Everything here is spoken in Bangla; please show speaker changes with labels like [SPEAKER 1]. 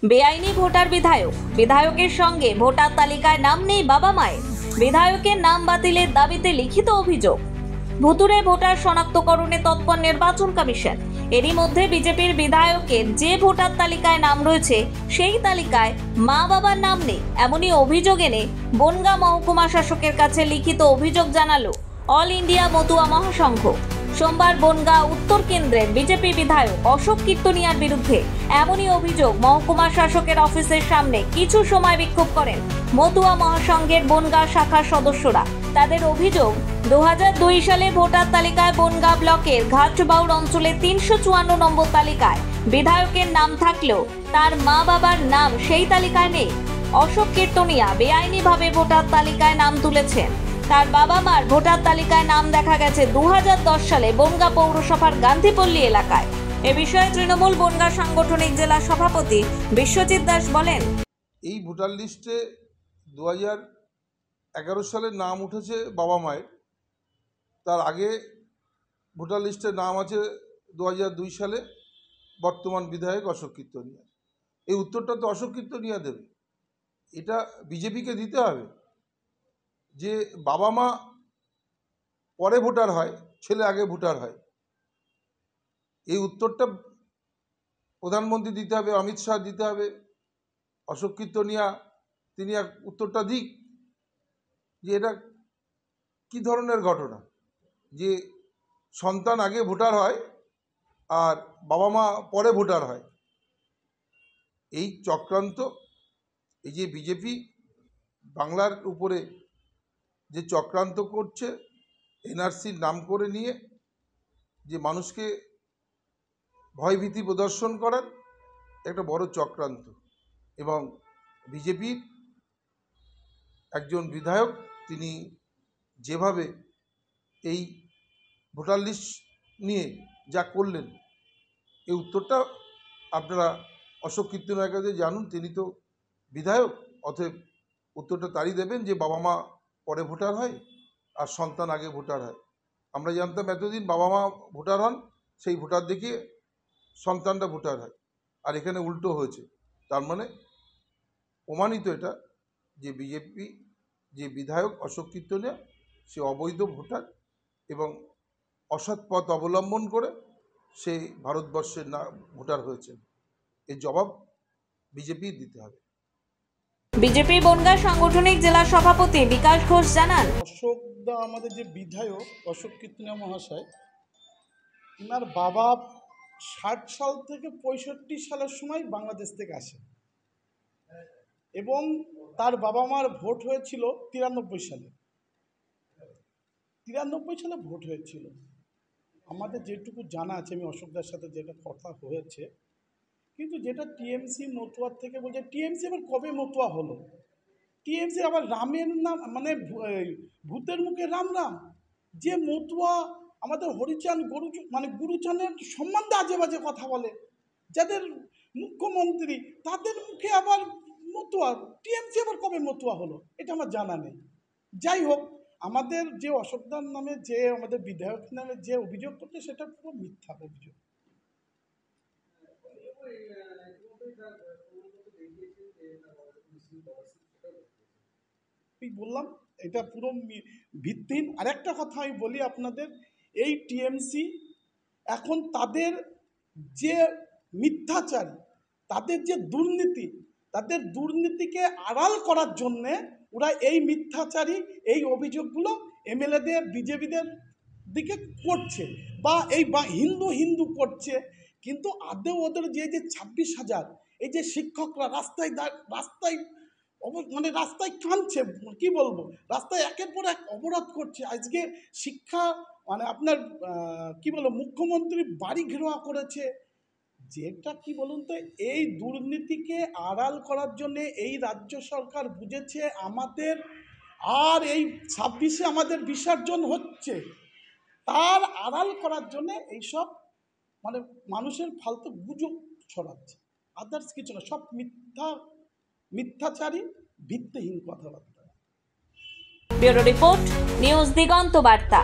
[SPEAKER 1] বেআইনি ভোটার বিধায়ক, বিধায়কের সঙ্গে ভোটার তালিকায় নাম নেই বাবা মায়ের। বিধায়কের নাম বাতিলের দাবিতে লিখিত অভিযোগ। ভুতুড়ে ভোটার শনাক্তকরণে তৎপর নির্বাচন কমিশন। এরই মধ্যে বিজেপির বিধায়কের যে ভোটার তালিকায় নাম রয়েছে সেই তালিকায় মা বাবার নাম নেই, এমনই অভিযোগ এনে বনগাঁ মহকুমা শাসকের কাছে লিখিত অভিযোগ জানালো অল ইন্ডিয়া মতুয়া মহাসংঘ। সোমবার বনগাঁ উত্তর কেন্দ্রের বিজেপি বিধায়ক অশোক কীর্তনিয়ার বিরুদ্ধে এমনই অভিযোগ মহকুমা শাসকের অফিসের সামনে কিছু সময় বিক্ষোভ করেন মতুয়া মহাসংঘের বনগাঁ শাখার সদস্যরা। তাদের অভিযোগ, 2002 সালে ভোটার তালিকায় বনগাঁ ব্লকের ঘাটবাউড় অঞ্চলে 354 নম্বর তালিকায় বিধায়কের নাম থাকলেও তার মা বাবার নাম সেই তালিকায় নেই। অশোক কীর্তনিয়া বেআইনিভাবে ভোটার তালিকায় নাম তুলেছেন। তার বাবা মার ভোটার তালিকায় নাম দেখা গেছে 2010 সালে বনগাঁ পৌরসভার গান্ধীপল্লী এলাকায়। এ বিষয়ে তৃণমূল বনগাঁ সাংগঠনিক জেলা সভাপতি বিশ্বজিৎ দাস বলেন,
[SPEAKER 2] এই ভোটার লিস্টে 2011 সালে নাম উঠেছে বাবা মায়ের। তার আগে ভোটার লিস্টে নাম আছে 2002 সালে বর্তমান বিধায়ক অশোক কীর্তনিয়া। এই উত্তরটা তো অশোক কীর্তনিয়া দেবে, এটা বিজেপিকে দিতে হবে। যে বাবা মা পরে ভোটার হয়, ছেলে আগে ভোটার হয়, এই উত্তরটা প্রধানমন্ত্রী দিতে হবে, অমিত শাহ দিতে হবে। অশোক কীর্তনিয়া তিনি এক উত্তরটা দিক যে এটা কি ধরনের ঘটনা, যে সন্তান আগে ভোটার হয় আর বাবা মা পরে ভোটার হয়। এই চক্রান্ত, এই যে বিজেপি বাংলার উপরে যে চক্রান্ত করছে, এনআরসির নাম করে নিয়ে যে মানুষকে ভয়ভীতি প্রদর্শন করার একটা বড় চক্রান্ত। এবং বিজেপির একজন বিধায়ক তিনি যেভাবে এই ভোটার লিস্ট নিয়ে যা করলেন, এই উত্তরটা আপনারা অশোক কীর্তনিয়ার কাছে জানুন। তিনি তো বিধায়ক, অতএব উত্তরটা তারই দেবেন যে বাবা মা পরে ভোটার হয় আর সন্তান আগে ভোটার হয়। আমরা জানতাম এতদিন বাবা মা ভোটার হন, সেই ভোটার দেখিয়ে সন্তানটা ভোটার হয়, আর এখানে উল্টো হয়েছে। তার মানে প্রমাণিত এটা যে বিজেপি যে বিধায়ক অশোক কীর্তনিয়া সে অবৈধ ভোটার এবং অসৎ পথ অবলম্বন করে সেই ভারতবর্ষের না ভোটার হয়েছেন। এর জবাব বিজেপির দিতে হবে।
[SPEAKER 1] বিজেপি বনগাঁ সাংগঠনিক জেলা সভাপতি বিকাশ ঘোষ জানান,
[SPEAKER 3] অশোক দা আমাদের যে বিধায়ক অশোক কীর্তনিয়া মহাশয়, ওনার বাবা 60 সাল থেকে 65 সালের সময় বাংলাদেশ থেকে আসে এবং তার বাবা মার ভোট হয়েছিল 93 সালে। 93 সালে ভোট হয়েছিল। আমাদের যেটুকু জানা আছে, আমি অশোকদার সাথে যেটা কথা হয়েছে, কিন্তু যেটা টিএমসি মতুয়ার থেকে বলছে, টিএমসি আবার কবে মতুয়া হলো? টিএমসি আবার রামের নাম, মানে ভূতের মুখে রাম রাম। যে মতুয়া আমাদের হরিচাঁদ গুরুচাঁদের সম্বন্ধে আজে বাজে কথা বলে, যাদের মুখ্যমন্ত্রী তাদের মুখে আবার মতুয়া, টিএমসি আবার কবে মতুয়া হলো এটা আমার জানা নেই। যাই হোক, আমাদের যে অশোকদার নামে, যে আমাদের বিধায়ক নামে যে অভিযোগ করছে সেটা পুরো মিথ্যা অভিযোগ। বললাম এটা পুরো ভিত্তিহীন। আরেকটা কথা আমি বলি আপনাদের, এই টিএমসি এখন তাদের যে মিথ্যাচারী, তাদের যে দুর্নীতি, তাদের দুর্নীতিকে আড়াল করার জন্যে ওরা এই মিথ্যাচারী এই অভিযোগগুলো এমএলএদের বিজেপিদের দিকে করছে, বা হিন্দু হিন্দু করছে। কিন্তু আদৌ ওদের যে 26,000 এই যে শিক্ষকরা রাস্তায় রাস্তায় কাঁদছে, কি বলবো, রাস্তায় একের পর এক অবরোধ করছে। আজকে শিক্ষা আপনার কি বলবো, মুখ্যমন্ত্রী বাড়ি ঘেরাও করেছে। যেটা কি বলুন তো, এই দুর্নীতিকে আড়াল করার জন্যে এই রাজ্য সরকার বুঝেছে আমাদের আর এই 26-এ আমাদের বিসর্জন হচ্ছে, তার আড়াল করার জন্যে এইসব মানুষের ফালতু গুজব ছড়াচ্ছে, আদার্স কিছু না। সব মিথ্যাচারী ভিত্তিহীন কথাবার্তা।
[SPEAKER 1] ব্যুরো রিপোর্ট, নিউজ দিগন্ত বার্তা।